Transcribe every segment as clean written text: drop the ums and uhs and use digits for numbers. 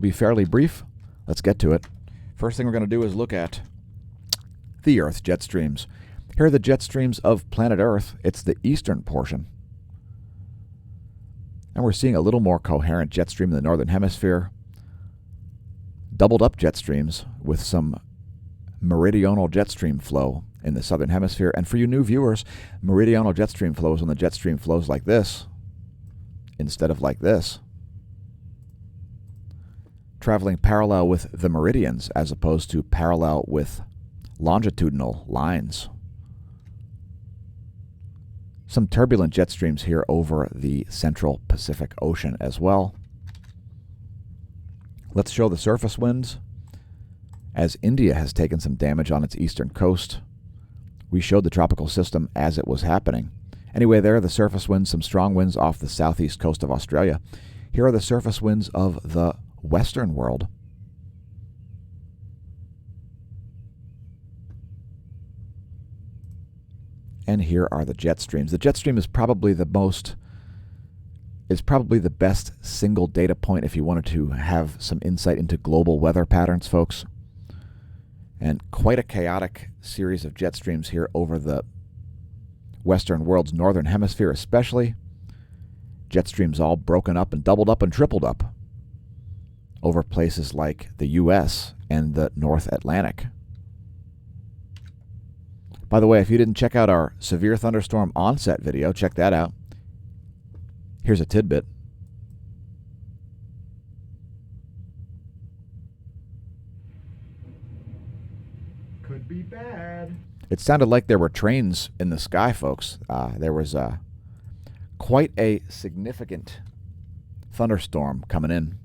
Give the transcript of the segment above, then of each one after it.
Be fairly brief. Let's get to it. First thing we're going to do is look at the Earth's jet streams. Here are the jet streams of planet Earth. It's the eastern portion. And we're seeing a little more coherent jet stream in the northern hemisphere. Doubled up jet streams with some meridional jet stream flow in the southern hemisphere. And for you new viewers, meridional jet stream flows when the jet stream flows like this instead of like this, traveling parallel with the meridians as opposed to parallel with longitudinal lines. Some turbulent jet streams here over the central Pacific Ocean as well. Let's show the surface winds. As India has taken some damage on its eastern coast, we showed the tropical system as it was happening. Anyway, there are the surface winds, some strong winds off the southeast coast of Australia. Here are the surface winds of the Western world. And here are the jet streams. The jet stream is probably the best single data point if you wanted to have some insight into global weather patterns, folks. And quite a chaotic series of jet streams here over the Western world's northern hemisphere especially. Jet streams all broken up and doubled up and tripled up over places like the U.S. and the North Atlantic. By the way, if you didn't check out our severe thunderstorm onset video, check that out. Here's a tidbit. Could be bad. It sounded like there were trains in the sky, folks. There was quite a significant thunderstorm coming in.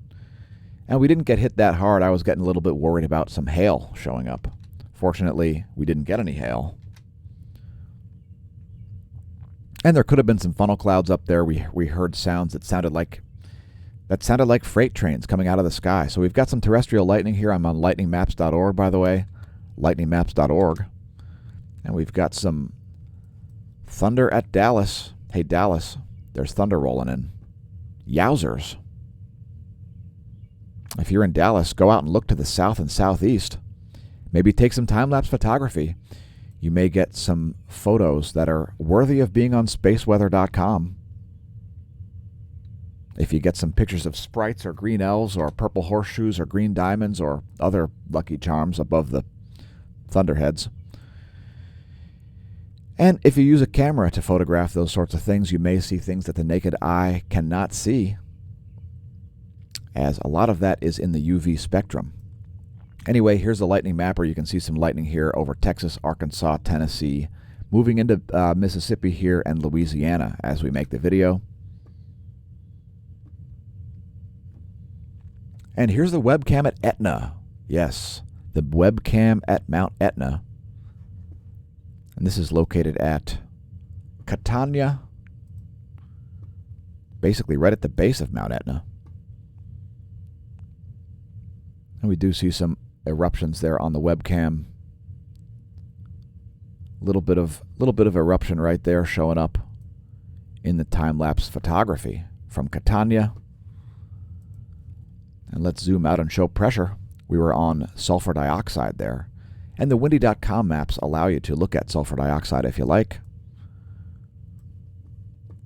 And we didn't get hit that hard. I was getting a little bit worried about some hail showing up. Fortunately, we didn't get any hail. And there could have been some funnel clouds up there. We heard sounds that sounded like freight trains coming out of the sky. So we've got some terrestrial lightning here. I'm on lightningmaps.org, by the way, lightningmaps.org. And we've got some thunder at Dallas. Hey, Dallas, there's thunder rolling in. Yowzers. If you're in Dallas, go out and look to the south and southeast. Maybe take some time-lapse photography. You may get some photos that are worthy of being on spaceweather.com. If you get some pictures of sprites or green elves or purple horseshoes or green diamonds or other lucky charms above the thunderheads. And if you use a camera to photograph those sorts of things, you may see things that the naked eye cannot see, as a lot of that is in the UV spectrum. Anyway, here's the lightning mapper. You can see some lightning here over Texas, Arkansas, Tennessee, moving into Mississippi here and Louisiana as we make the video. And here's the webcam at Etna. Yes, the webcam at Mount Etna. And this is located at Catania, basically right at the base of Mount Etna. And we do see some eruptions there on the webcam. Little bit of eruption right there showing up in the time-lapse photography from Catania. And let's zoom out and show pressure. We were on sulfur dioxide there. And the windy.com maps allow you to look at sulfur dioxide if you like.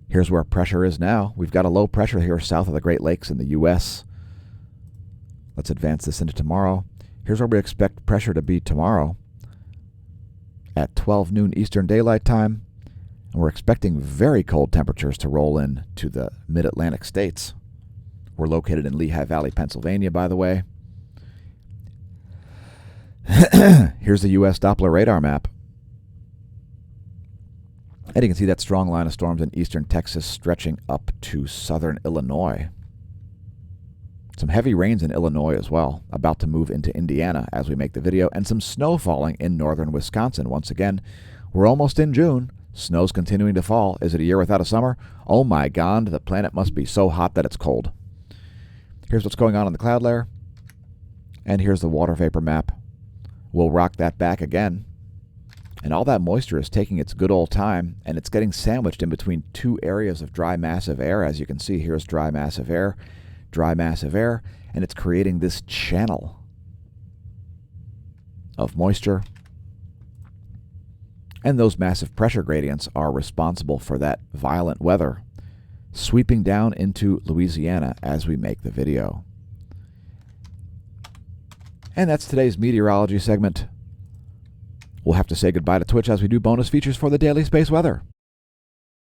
Here's where pressure is now. We've got a low pressure here south of the Great Lakes in the U.S. Let's advance this into tomorrow. Here's where we expect pressure to be tomorrow at 12 noon Eastern Daylight Time. And we're expecting very cold temperatures to roll in to the mid-Atlantic states. We're located in Lehigh Valley, Pennsylvania, by the way. Here's the U.S. Doppler radar map. And you can see that strong line of storms in eastern Texas stretching up to southern Illinois. Some heavy rains in Illinois as well, about to move into Indiana as we make the video, and some snow falling in northern Wisconsin. Once again, we're almost in June. Snow's continuing to fall. Is it a year without a summer? Oh my God, the planet must be so hot that it's cold. Here's what's going on in the cloud layer. And here's the water vapor map. We'll rock that back again. And all that moisture is taking its good old time, and it's getting sandwiched in between two areas of dry massive air. As you can see, here's dry massive air, And it's creating this channel of moisture. And those massive pressure gradients are responsible for that violent weather sweeping down into Louisiana as we make the video. And that's today's meteorology segment. We'll have to say goodbye to Twitch as we do bonus features for the daily space weather.